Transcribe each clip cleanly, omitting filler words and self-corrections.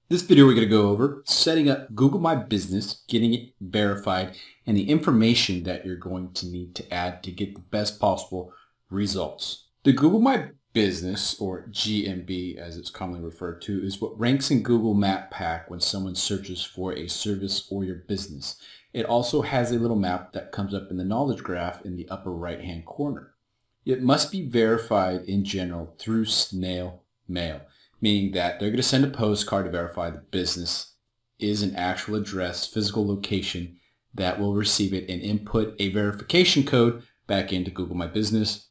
This video we're going to go over setting up Google My Business, getting it verified, and the information that you're going to need to add to get the best possible results. The Google My Business, or GMB as it's commonly referred to, is what ranks in Google Map Pack when someone searches for a service or your business. It also has a little map that comes up in the knowledge graph in the upper right hand corner. It must be verified in general through snail mail, meaning that they're going to send a postcard to verify the business is an actual address, physical location that will receive it and input a verification code back into Google My Business.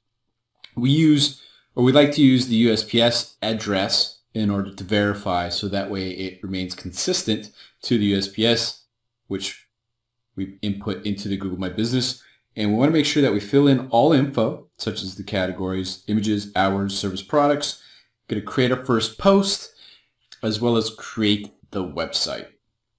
We like to use the USPS address in order to verify, so that way it remains consistent to the USPS, which we input into the Google My Business. And we want to make sure that we fill in all info, such as the categories, images, hours, service, products. Going to create our first post, as well as create the website.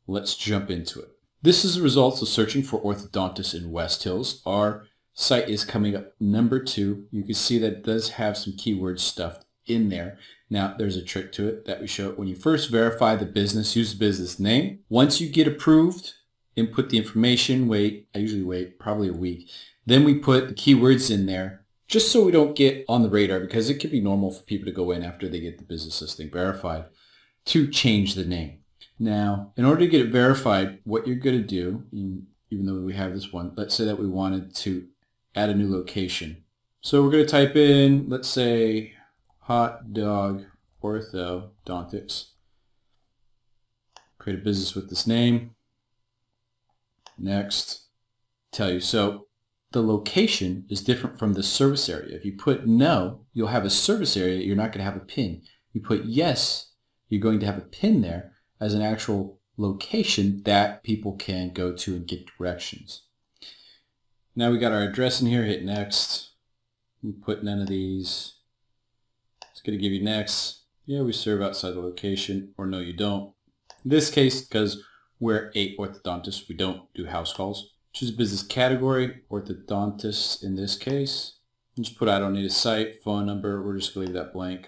Let's jump into it. This is the results of searching for orthodontist in West Hills. Our site is coming up number 2. You can see that it does have some keywords stuffed in there. Now, there's a trick to it that we show. When you first verify the business, use the business name. Once you get approved, input the information, wait. I usually wait probably a week. Then we put the keywords in there, just so we don't get on the radar, because it could be normal for people to go in after they get the business listing verified to change the name. Now, in order to get it verified, what you're going to do, even though we have this one, let's say that we wanted to add a new location. So we're going to type in, let's say, hot dog orthodontics. Create a business with this name. Next, tell you. So the location is different from the service area. If you put no, you'll have a service area. You're not going to have a pin. You put yes, you're going to have a pin there as an actual location that people can go to and get directions. Now we got our address in here. Hit next. You put none of these. It's going to give you next. Yeah, we serve outside the location, or no, you don't. In this case, because we're a orthodontist, we don't do house calls. Choose business category, orthodontist in this case. And just put I don't need a site, phone number, we're just going to leave that blank.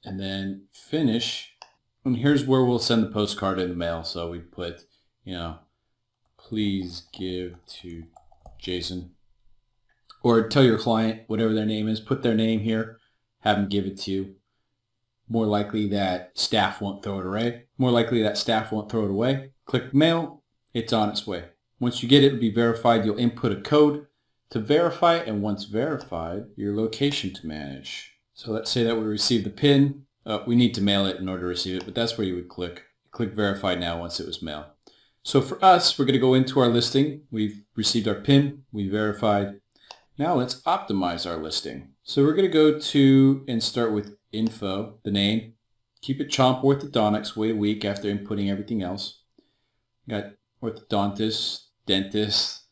And then finish. And here's where we'll send the postcard in the mail. So we put, please give to Jason. Or tell your client, whatever their name is, put their name here, have them give it to you. More likely that staff won't throw it away. Click mail, it's on its way. Once you get it, it'll be verified. You'll input a code to verify, and once verified, your location to manage. So let's say that we receive the PIN. We need to mail it in order to receive it, but that's where you would click. Click verify now once it was mailed. So for us, we're going to go into our listing. We've received our PIN. We verified. Now let's optimize our listing. So we're going to go to and start with info, the name. Keep it Chomp Orthodontics. Wait a week after inputting everything else. Got orthodontist, dentist.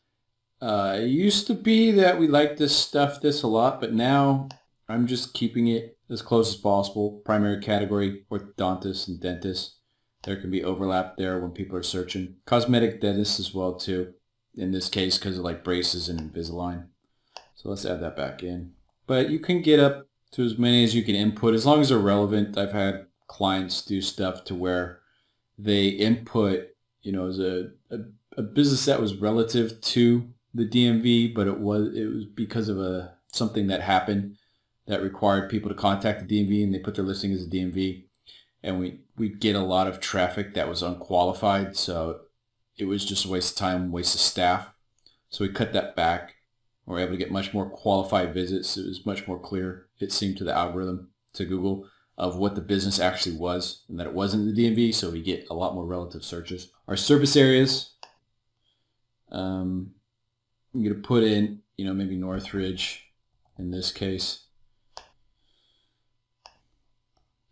It used to be that we liked to stuff this a lot, but now I'm just keeping it as close as possible. Primary category, orthodontist and dentist. There can be overlap there when people are searching. Cosmetic dentist as well too, in this case because of like braces and Invisalign. So let's add that back in. But you can get up to as many as you can input as long as they're relevant. I've had clients do stuff to where they input, as a business that was relative to the DMV, but it was because of something that happened that required people to contact the DMV, and they put their listing as a DMV, and we'd get a lot of traffic that was unqualified, so it was just a waste of time, waste of staff. So we cut that back. We were able to get much more qualified visits. It was much more clear, it seemed, to the algorithm, to Google, of what the business actually was and that it wasn't the DMV, so we get a lot more relative searches. Our service areas, I'm going to put in, maybe Northridge in this case.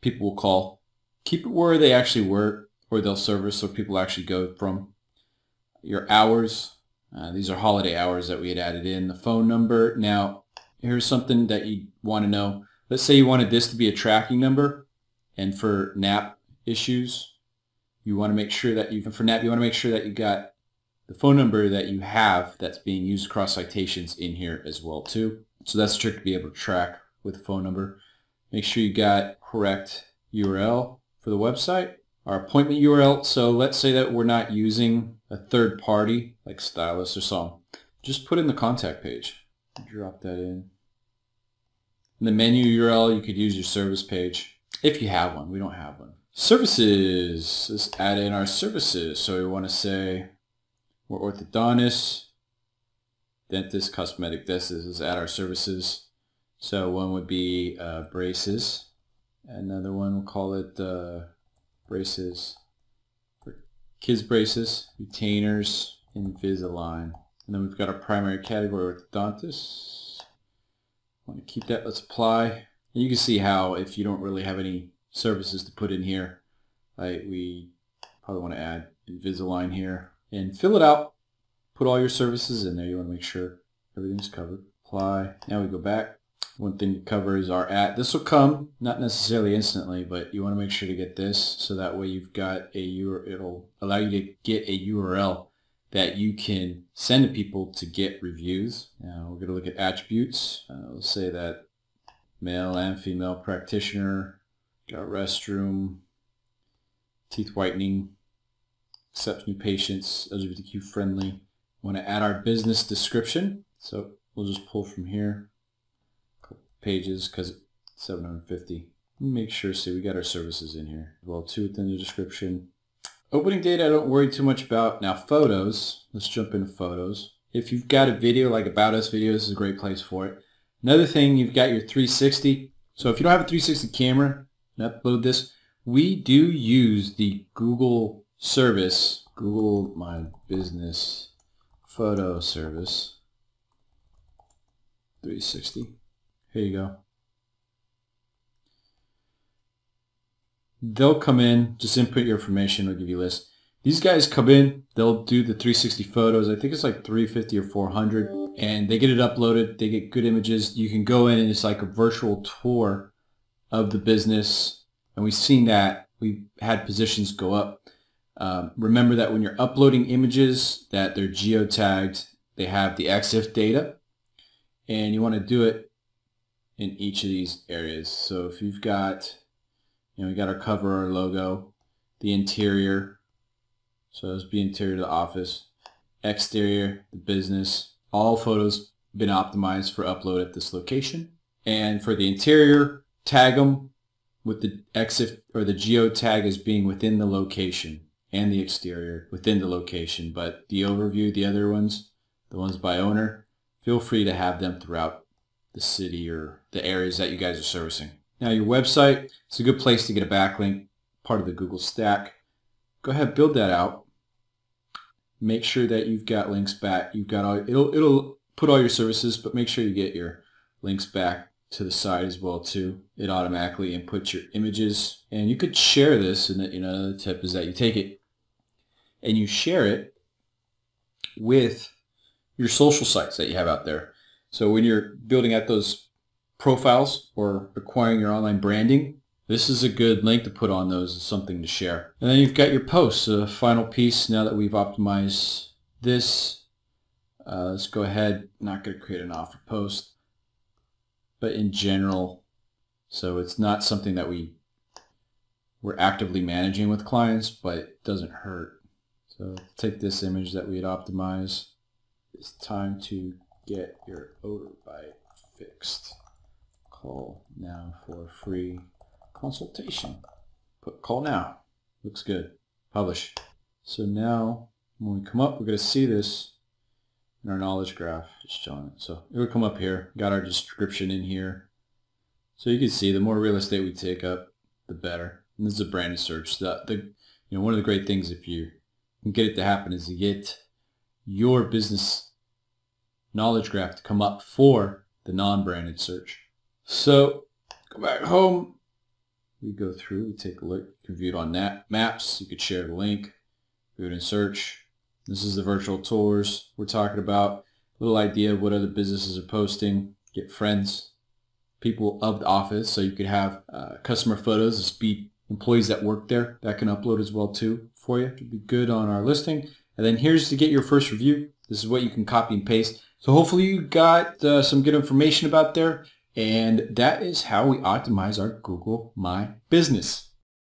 People will call. Keep it where they actually work, where they'll service, so people actually go from. Your hours. These are holiday hours that we had added in. The phone number. Now, here's something that you want to know. Let's say you wanted this to be a tracking number, and for NAP issues, you want to make sure that you got the phone number that you have that's being used across citations in here as well too. So that's a trick to be able to track with the phone number. Make sure you got correct URL. for the website, our appointment URL. So let's say that we're not using a third party like Stylus or something. Just put in the contact page. Drop that in. In the menu URL, you could use your service page if you have one. We don't have one. Services. Let's add in our services. So we want to say we're orthodontists, dentist, cosmetic dentist. Let's add our services. So one would be braces. Another one, we'll call it braces for kids braces, retainers, Invisalign. And then we've got our primary category, orthodontists. Want to keep that, let's apply. And you can see how if you don't really have any services to put in here, right, we probably want to add Invisalign here. And fill it out. Put all your services in there. You want to make sure everything's covered. Apply. Now we go back. One thing to cover is our @ This will come, not necessarily instantly, but you want to make sure to get this so that way you've got a URL. It'll allow you to get a URL that you can send to people to get reviews. Now we're going to look at attributes. We'll say that male and female practitioner, got restroom, teeth whitening, accepts new patients, LGBTQ friendly. Want to add our business description. So we'll just pull from here. Pages because it's 750. Make sure, see, we got our services in here. Well, too within the description. Opening date, I don't worry too much about. Now photos, let's jump into photos. If you've got a video like About Us video, this is a great place for it. Another thing, you've got your 360. So if you don't have a 360 camera and upload this, we do use the Google service, Google My Business Photo Service 360. Here you go. They'll come in, just input your information, they'll give you a list. These guys come in, they'll do the 360 photos. I think it's like 350 or 400, and they get it uploaded, they get good images. You can go in and it's like a virtual tour of the business, and we've seen that. We've had positions go up. Remember that when you're uploading images, that they're geotagged, they have the EXIF data, and you want to do it in each of these areas. So if you've got, we got our cover, our logo, the interior, so this would be interior to the office, exterior, the business, all photos been optimized for upload at this location. And for the interior, tag them with the EXIF or the geotag as being within the location, and the exterior within the location. But the overview, the other ones, the ones by owner, feel free to have them throughout the city or the areas that you guys are servicing. Now your website, it's a good place to get a backlink, part of the Google stack. Go ahead, build that out. Make sure that you've got links back. You've got all, it'll put all your services, but make sure you get your links back to the side as well too. It automatically inputs your images, and you could share this. And another tip is that you take it and you share it with your social sites that you have out there. So when you're building out those profiles or acquiring your online branding, this is a good link to put on those as something to share. And then you've got your posts, the final piece. Now that we've optimized this, let's go ahead. Not going to create an offer post, but in general, so it's not something that we're actively managing with clients, but it doesn't hurt. So take this image that we had optimized. It's time to get your odor bite fixed. Call now for a free consultation. Put call now. Looks good. Publish. So now when we come up, we're going to see this in our knowledge graph. Just showing it. So it would come up here. Got our description in here. So you can see the more real estate we take up, the better. And this is a branded search. One of the great things if you can get it to happen is you get your business knowledge graph to come up for the non-branded search. So go back home, we go through, we take a look, you can view it on maps, you could share the link, view it in search. This is the virtual tours we're talking about, a little idea of what other businesses are posting, get friends, people of the office, so you could have customer photos, this be employees that work there that can upload as well too for you. It'd be good on our listing. And then here's to get your first review. This is what you can copy and paste. So hopefully you got some good information about there, and that is how we optimize our Google My Business.